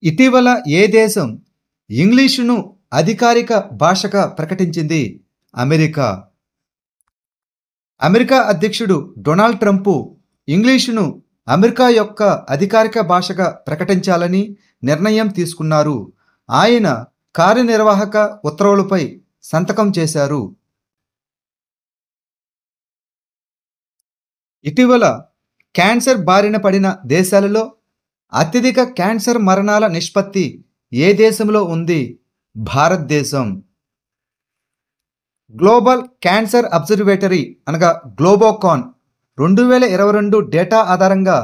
ఇటీవల ఏ దేశం ఇంగ్లీషును అధికారిక భాషగా ప్రకటించింది? అమెరికా. అమెరికా అధ్యక్షుడు డొనాల్డ్ ట్రంప్ ఇంగ్లీషును అమెరికా యొక్క అధికారిక భాషగా ప్రకటించాలని నిర్ణయం తీసుకున్నారు. ఆయన కార్యనిర్వాహక ఉత్తర్వులపై సంతకం చేశారు. ఇటీవల క్యాన్సర్ బారిన పడిన దేశాలలో అత్యధిక క్యాన్సర్ మరణాల నిష్పత్తి ఏ దేశంలో ఉంది? భారతదేశం. గ్లోబల్ క్యాన్సర్ అబ్జర్వేటరీ అనగా గ్లోబోకాన్ 2022 డేటా ఆధారంగా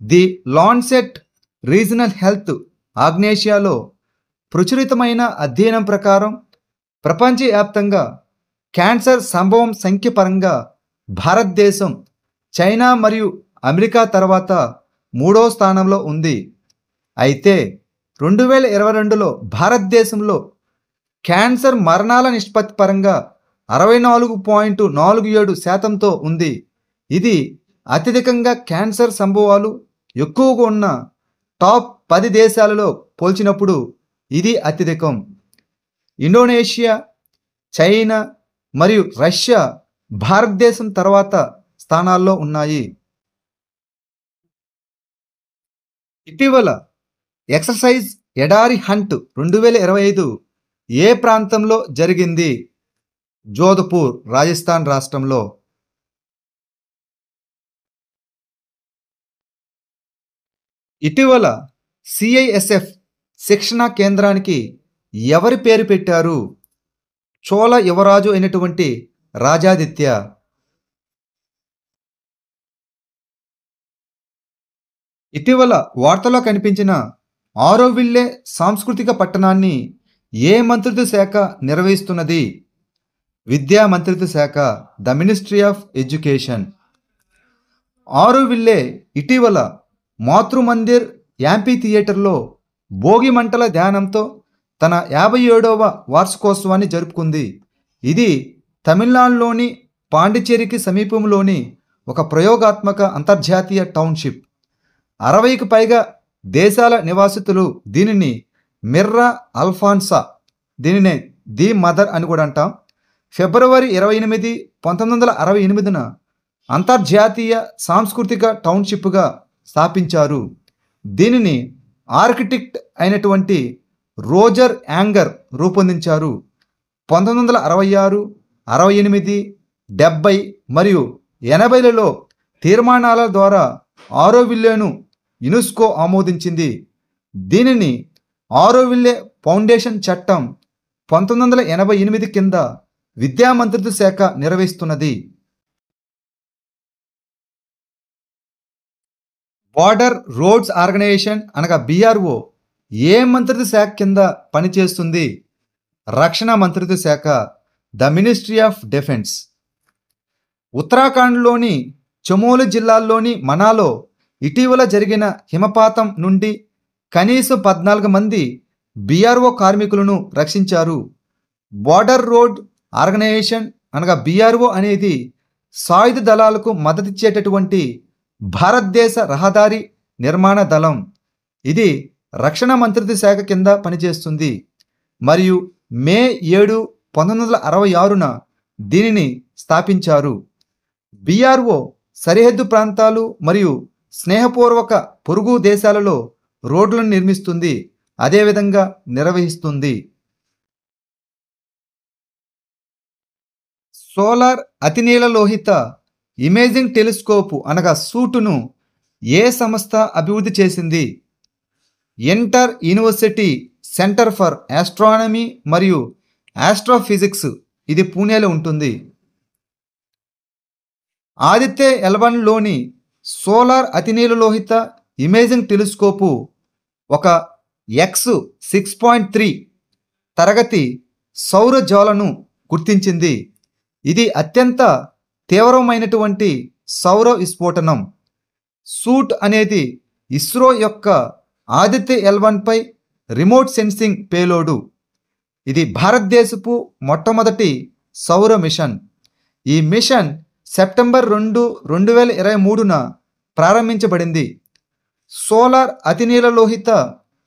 ది లాన్సెట్ రీజనల్ హెల్త్ ఆగ్నేషియాలో ప్రచురితమైన అధ్యయనం ప్రకారం ప్రపంచవ్యాప్తంగా క్యాన్సర్ సంభవం సంఖ్య పరంగా భారతదేశం చైనా మరియు అమెరికా తర్వాత 3వ స్థానంలో ఉంది. అయితే 2022లో భారతదేశంలో క్యాన్సర్ మరణాల నిష్పత్తి పరంగా 64.47%తో ఉంది. ఇది అత్యధికంగా క్యాన్సర్ సంభవాలు ఎక్కువగా ఉన్న టాప్ 10 దేశాలలో పోల్చినప్పుడు ఇది అత్యధికం. ఇండోనేషియా, చైనా మరియు రష్యా భారతదేశం తర్వాత స్థానాల్లో ఉన్నాయి. ఇటీవల ఎక్సర్సైజ్ ఎడారి హంట్ 2025 ఏ ప్రాంతంలో జరిగింది? జోధ్పూర్, రాజస్థాన్ రాష్ట్రంలో. ఇటీవల సిఐఎస్ఎఫ్ శిక్షణా కేంద్రానికి ఎవరి పేరు పెట్టారు? చోళ యువరాజు అయినటువంటి రాజాదిత్య. ఇటీవల వార్తలో కనిపించిన ఆరోవిల్లే సాంస్కృతిక పట్టణాన్ని ఏ మంత్రిత్వ శాఖ నిర్వహిస్తున్నది? విద్యా మంత్రిత్వ శాఖ, the ministry of education. Auroville ఇటీవల మాతృమందిర్ యాంపీ థియేటర్లో భోగి మంటల ధ్యానంతో తన 57వ వార్షికోత్సవాన్ని జరుపుకుంది. ఇది తమిళనాడులోని పాండిచ్చేరికి సమీపంలోని ఒక ప్రయోగాత్మక అంతర్జాతీయ టౌన్షిప్. 60కి పైగా దేశాల నివాసితులు దీనిని మిర్రా అల్ఫాన్సా, దీనినే ది మదర్ అని కూడా అంటాం, ఫిబ్రవరి 28, 1968న అంతర్జాతీయ సాంస్కృతిక టౌన్షిప్గా స్థాపించారు. దీనిని ఆర్కిటెక్ట్ అయినటువంటి రోజర్ యాంగర్ రూపొందించారు. 1966, 68, 70 మరియు 80లలో తీర్మానాల ద్వారా ఆరోవిల్లేను యునెస్కో ఆమోదించింది. దీనిని ఆరోవిల్లే ఫౌండేషన్ చట్టం 1988 కింద విద్యా మంత్రిత్వ శాఖ నిర్వహిస్తున్నది. బార్డర్ రోడ్స్ ఆర్గనైజేషన్ అనగా BRO ఏ మంత్రిత్వ శాఖ కింద పనిచేస్తుంది? రక్షణ మంత్రిత్వ శాఖ, ద మినిస్ట్రీ ఆఫ్ డిఫెన్స్. ఉత్తరాఖండ్లోని చమోలి జిల్లాల్లోని మనాలో ఇటీవల జరిగిన హిమపాతం నుండి కనీసం 14 మంది BRO కార్మికులను రక్షించారు. బార్డర్ రోడ్ ఆర్గనైజేషన్ అనగా BRO అనేది సాయుధ దళాలకు మద్దతిచ్చేటటువంటి భారతదేశ రహదారి నిర్మాణ దళం. ఇది రక్షణ మంత్రిత్వ శాఖ కింద పనిచేస్తుంది మరియు మే 7, 1966న దీనిని స్థాపించారు. BRO సరిహద్దు ప్రాంతాలు మరియు స్నేహపూర్వక పొరుగు దేశాలలో రోడ్లను నిర్మిస్తుంది, అదేవిధంగా నిర్వహిస్తుంది. సోలార్ అతినీలలోహిత ఇమేజింగ్ టెలిస్కోపు అనగా సూటును ఏ సంస్థ అభివృద్ధి చేసింది? Inter university centre for astronomy మరియు ఆస్ట్రోఫిజిక్స్, ఇది పూణేలో ఉంటుంది. ఆదిత్య L1లోని సోలార్ అతినీలలోహిత ఇమేజింగ్ టెలిస్కోపు ఒక X6.3 తరగతి సౌర జ్వాలను గుర్తించింది. ఇది అత్యంత తీవ్రమైనటువంటి సౌర విస్ఫోటనం. సూట్ అనేది ఇస్రో యొక్క ఆదిత్య L1పై రిమోట్ సెన్సింగ్ పేలోడు. ఇది భారతదేశపు మొట్టమొదటి సౌర మిషన్. ఈ మిషన్ సెప్టెంబర్ 2, 2023న ప్రారంభించబడింది. సోలార్ అతినీలలోహిత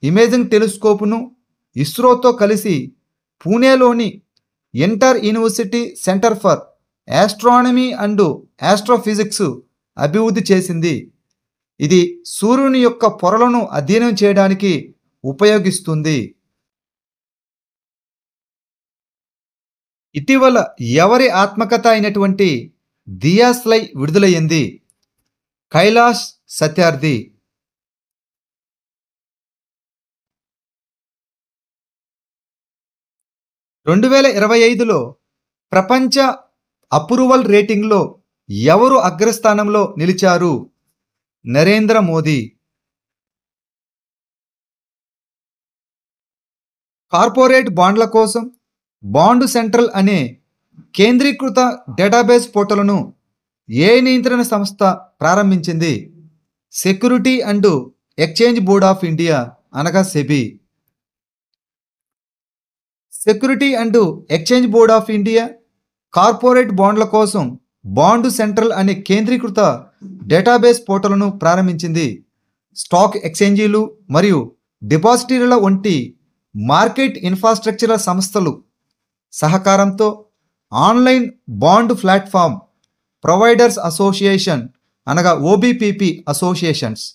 ఇమేజింగ్ టెలిస్కోపును ఇస్రోతో కలిసి పూణేలోని inter university centre for astronomy and astrophysics అభివృద్ధి చేసింది. ఇది సూర్యుని యొక్క పొరలను అధ్యయనం చేయడానికి ఉపయోగిస్తుంది. ఇటీవల ఎవరి ఆత్మకథ అయినటువంటి దియాస్లై విడుదలయ్యింది? కైలాష్ సత్యార్థి. 2025లో ప్రపంచ అప్రూవల్ రేటింగ్లో ఎవరు అగ్రస్థానంలో నిలిచారు? నరేంద్ర మోదీ. కార్పొరేట్ బాండ్ల కోసం బాండ్ సెంట్రల్ అనే కేంద్రీకృత డేటాబేస్ పోర్టల్ను ఏ నియంత్రణ సంస్థ ప్రారంభించింది? Security and exchange board of India అనగా SEBI. Security and exchange board of India corporate బాండ్ల కోసం బాండ్ సెంట్రల్ అనే కేంద్రీకృత డేటాబేస్ పోర్టల్ను ప్రారంభించింది. స్టాక్ ఎక్స్చేంజీలు మరియు డిపాజిటరీల వంటి మార్కెట్ ఇన్ఫ్రాస్ట్రక్చర్ సంస్థలు సహకారంతో online bond platform providers association అనగా ఓబీపీపీ అసోసియేషన్స్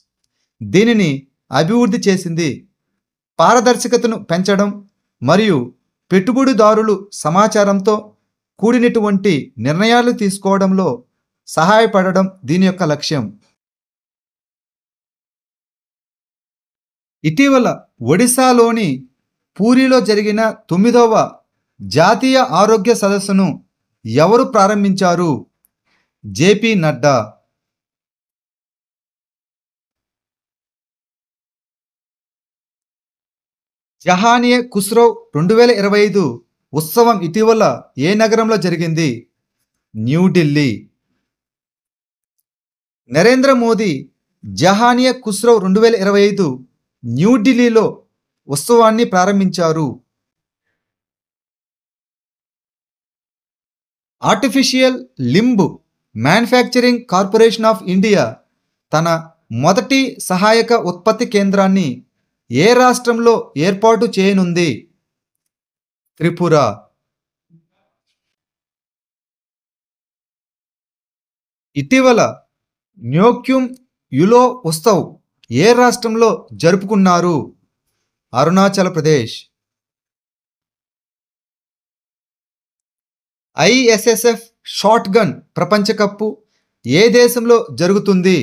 దీనిని అభివృద్ధి చేసింది. పారదర్శకతను పెంచడం మరియు పెట్టుబడిదారులు సమాచారంతో కూడినటువంటి నిర్ణయాలు తీసుకోవడంలో సహాయపడడం దీని యొక్క లక్ష్యం. ఇటీవల ఒడిశాలోని పూరిలో జరిగిన 9వ జాతీయ ఆరోగ్య సదస్సును ఎవరు ప్రారంభించారు? జేపీ నడ్డా. జహానియే ఖుస్రో 2025 ఉత్సవం ఇటీవల ఏ నగరంలో జరిగింది? న్యూఢిల్లీ. నరేంద్ర మోదీ జహానియే ఖుస్రో 2025 న్యూఢిల్లీలో ఉత్సవాన్ని ప్రారంభించారు. Artificial limb manufacturing corporation of India తన మొదటి సహాయక ఉత్పత్తి కేంద్రాన్ని ఏ రాష్ట్రంలో ఏర్పాటు చేయనుంది? త్రిపుర. ఇటీవల న్యోక్యుమ్ యులో ఉత్సవ్ ఏ రాష్ట్రంలో జరుపుకున్నారు? Arunachal Pradesh. ISSF shot gun ప్రపంచ కప్పు ఏ దేశంలో జరుగుతుంది?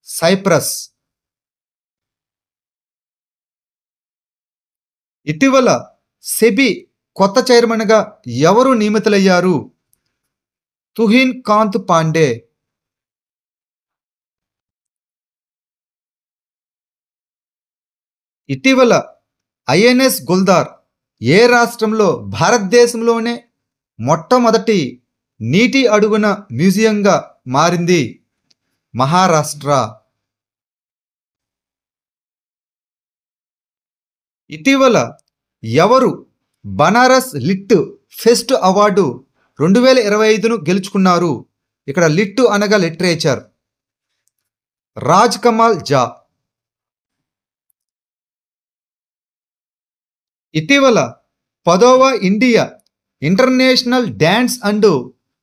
సైప్రస్. ఇటీవల సెబీ కొత్త చైర్మన్గా ఎవరు నియమితులయ్యారు? తుహిన్ కాంత్ పాండే. ఇటీవల ఐఎన్ఎస్ గుల్దార్ ఏ రాష్ట్రంలో భారతదేశంలోనే మొట్టమొదటి నీటి అడుగున మ్యూజియంగా మారింది? మహారాష్ట్ర. ఇటీవల ఎవరు బనారస్ లిట్ ఫెస్ట్ అవార్డు 2025ను గెలుచుకున్నారు? ఇక్కడ లిట్ అనగా లిటరేచర్. రాజ్ కమాల్ జా. ఇటీవల 10వ India international dance and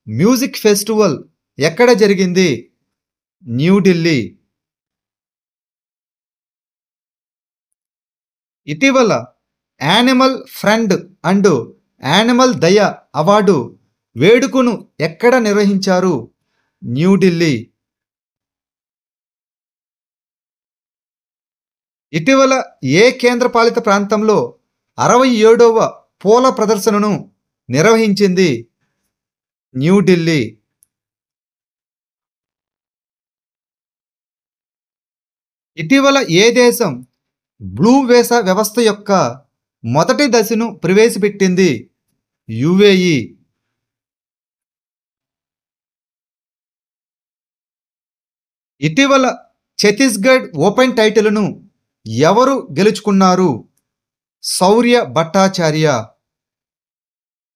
music festival ఎక్కడ జరిగింది? న్యూఢిల్లీ. ఇటీవల యానిమల్ ఫ్రెండ్ అండ్ యానిమల్ దయ అవార్డు వేడుకను ఎక్కడ నిర్వహించారు? న్యూఢిల్లీ. ఇటీవల ఏ కేంద్రపాలిత ప్రాంతంలో 67వ పూల ప్రదర్శనను నిర్వహించింది? న్యూఢిల్లీ. ఇటీవల ఏ దేశం బ్లూ వీసా వ్యవస్థ యొక్క మొదటి దశను ప్రవేశపెట్టింది? యుఏఈ. ఇటీవల ఛత్తీస్గఢ్ ఓపెన్ టైటిల్ను ఎవరు గెలుచుకున్నారు? శౌర్య భట్టాచార్య.